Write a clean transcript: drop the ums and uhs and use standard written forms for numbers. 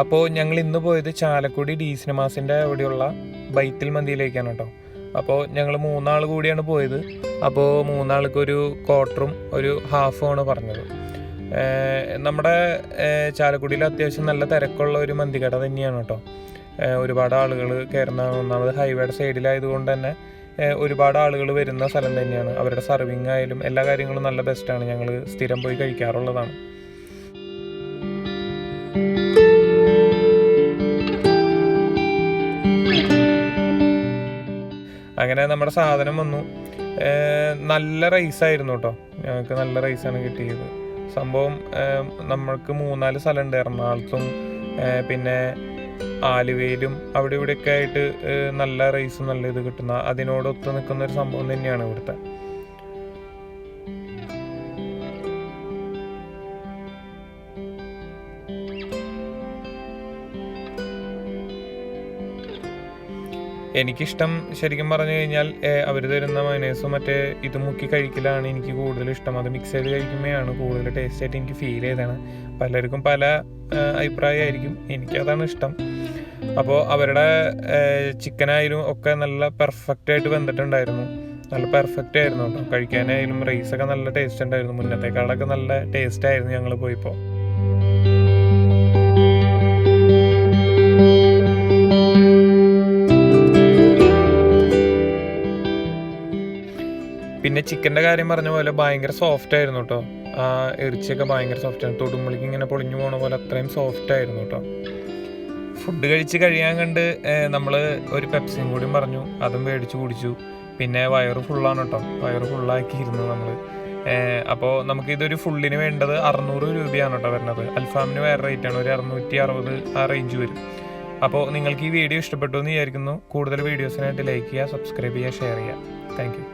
അപ്പോൾ ഞങ്ങൾ ഇന്ന് പോയത് ചാലക്കുടി ഡി സിനിമാസിൻ്റെ അവിടെയുള്ള ബൈത്തിൽ മന്തിയിലേക്കാണ് കേട്ടോ. അപ്പോൾ ഞങ്ങൾ 3 ആൾ കൂടിയാണ് പോയത്. അപ്പോൾ 3 ആൾക്കൊരു ക്വാർട്ടറും ഒരു ഹാഫുമാണ് പറഞ്ഞത്. നമ്മുടെ ചാലക്കുടിയിൽ അത്യാവശ്യം നല്ല തിരക്കുള്ള ഒരു മന്തി കട തന്നെയാണ് കേട്ടോ. ഒരുപാട് ആളുകൾ കയറുന്ന, ഒന്നാമത് ഹൈവേയുടെ സൈഡിലായതുകൊണ്ട് തന്നെ ഒരുപാട് ആളുകൾ വരുന്ന സ്ഥലം തന്നെയാണ്. അവരുടെ സർവിങ് ആയാലും എല്ലാ കാര്യങ്ങളും നല്ല ബെസ്റ്റാണ്. ഞങ്ങൾ സ്ഥിരം പോയി കഴിക്കാറുള്ളതാണ്. അങ്ങനെ നമ്മുടെ സാധനം വന്നു. നല്ല റൈസായിരുന്നു കേട്ടോ. ഞങ്ങൾക്ക് നല്ല റൈസാണ് കിട്ടിയത്. സംഭവം നമ്മൾക്ക് 3-4 സ്ഥലമുണ്ട്, എറണാകുളത്തും പിന്നെ ആലുവയിലും അവിടെ ഇവിടെയൊക്കെ ആയിട്ട് നല്ല റൈസും നല്ല ഇത് കിട്ടുന്ന, അതിനോടൊത്ത് നിൽക്കുന്ന ഒരു സംഭവം തന്നെയാണ് ഇവിടുത്തെ. എനിക്കിഷ്ടം ശരിക്കും പറഞ്ഞു കഴിഞ്ഞാൽ അവർ തരുന്ന മയോണൈസും മറ്റേ ഇത് മുക്കി കഴിക്കലാണ് എനിക്ക് കൂടുതൽ ഇഷ്ടം. അത് മിക്സ് ചെയ്ത് കഴിക്കുമ്പോഴാണ് കൂടുതൽ ടേസ്റ്റ് ആയിട്ട് എനിക്ക് ഫീൽ ചെയ്തതാണ്. പലർക്കും പല അഭിപ്രായമായിരിക്കും, എനിക്കതാണ് ഇഷ്ടം. അപ്പോൾ അവരുടെ ചിക്കനായാലും ഒക്കെ നല്ല പെർഫെക്റ്റായിട്ട് വെന്തിട്ടുണ്ടായിരുന്നു. നല്ല പെർഫെക്റ്റ് ആയിരുന്നു കേട്ടോ. കഴിക്കാനായാലും റൈസൊക്കെ നല്ല ടേസ്റ്റ് ഉണ്ടായിരുന്നു. മുന്നത്തേക്കാളൊക്കെ നല്ല ടേസ്റ്റ് ആയിരുന്നു ഞങ്ങൾ പോയപ്പോൾ. പിന്നെ ചിക്കൻ്റെ കാര്യം പറഞ്ഞ പോലെ ഭയങ്കര സോഫ്റ്റ് ആയിരുന്നു കേട്ടോ. ആ ഇറച്ചിയൊക്കെ ഭയങ്കര സോഫ്റ്റായിരുന്നു. തൊടുമ്പളിക്ക് ഇങ്ങനെ പൊളിഞ്ഞു പോണ പോലെ അത്രയും സോഫ്റ്റ് ആയിരുന്നു കേട്ടോ. ഫുഡ് കഴിച്ച് കഴിയാൻ കണ്ട് നമ്മൾ ഒരു പെപ്സിയും കൂടിയും പറഞ്ഞു, അതും മേടിച്ച് കുടിച്ചു. പിന്നെ വയറ് ഫുള്ളാണ് കേട്ടോ. വയറ് ഫുള്ളാക്കിയിരുന്നു നമ്മൾ. അപ്പോൾ നമുക്കിതൊരു ഫുള്ളിന് വേണ്ടത് 600 രൂപയാണ് കേട്ടോ വരുന്നത്. അൽഫാമിന് വേറെ റേറ്റാണ്, ഒരു 660 ആ റേഞ്ച് വരും. അപ്പോൾ നിങ്ങൾക്ക് ഈ വീഡിയോ ഇഷ്ടപ്പെട്ടു എന്ന് വിചാരിക്കുന്നു. കൂടുതൽ വീഡിയോസിനായിട്ട് ലൈക്ക് ചെയ്യുക, സബ്സ്ക്രൈബ് ചെയ്യുക, ഷെയർ ചെയ്യുക. Thank you.